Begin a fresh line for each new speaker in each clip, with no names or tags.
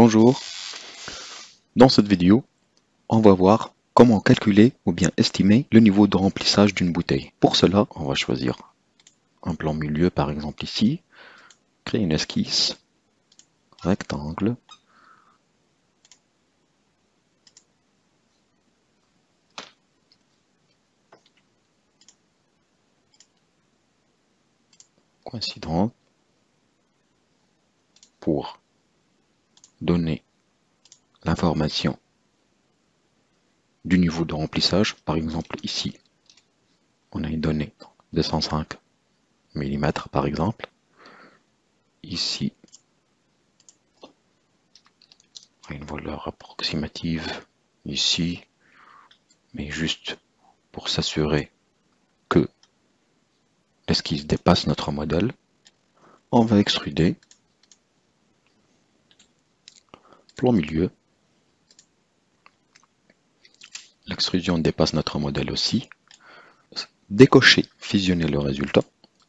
Bonjour, dans cette vidéo, on va voir comment calculer ou bien estimer le niveau de remplissage d'une bouteille. Pour cela, on va choisir un plan milieu par exemple ici, créer une esquisse, rectangle, coïncident, pour donner l'information du niveau de remplissage. Par exemple ici, on a une donnée de 105 mm par exemple. Ici, une valeur approximative ici, mais juste pour s'assurer que l'esquisse dépasse notre modèle, on va extruder, plan milieu, l'extrusion dépasse notre modèle aussi, décocher, fusionner le résultat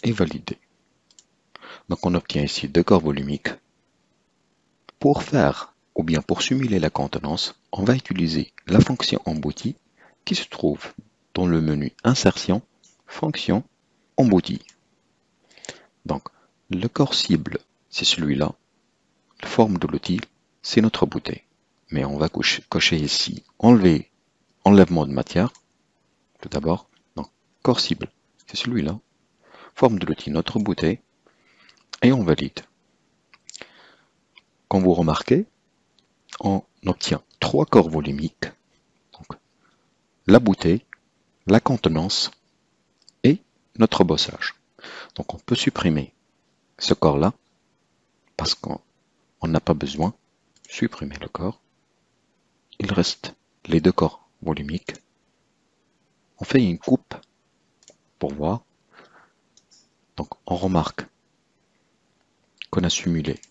et valider. Donc on obtient ici deux corps volumiques. Pour faire ou bien pour simuler la contenance, on va utiliser la fonction emboutie qui se trouve dans le menu insertion, fonction, emboutie. Donc le corps cible, c'est celui-là. La forme de l'outil, c'est notre bouteille. Mais on va cocher ici, enlèvement de matière, tout d'abord. Donc corps cible, c'est celui-là. Forme de l'outil, notre bouteille. Et on valide. Comme vous remarquez, on obtient trois corps volumiques. Donc, la bouteille, la contenance et notre bossage. Donc on peut supprimer ce corps-là parce qu'on n'a pas besoin. Supprimer le corps. Il reste les deux corps volumiques. On fait une coupe pour voir. Donc on remarque qu'on a simulé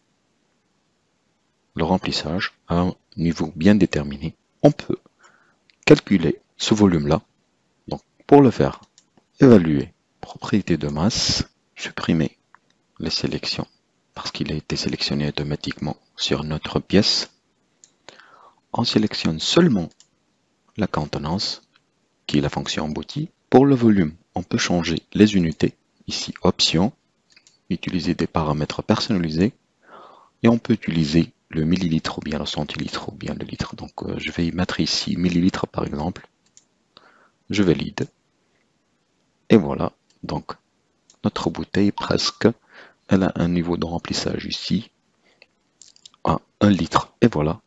le remplissage à un niveau bien déterminé. On peut calculer ce volume-là. Donc pour le faire, évaluer propriété de masse, supprimer les sélections parce qu'il a été sélectionné automatiquement sur notre pièce. On sélectionne seulement la contenance qui est la fonction emboutie. Pour le volume, on peut changer les unités. Ici, option, utiliser des paramètres personnalisés et on peut utiliser le millilitre ou bien le centilitre ou bien le litre. Donc je vais y mettre ici millilitres par exemple. Je valide. Et voilà, donc notre bouteille presque, elle a un niveau de remplissage ici à 1 litre. Et voilà,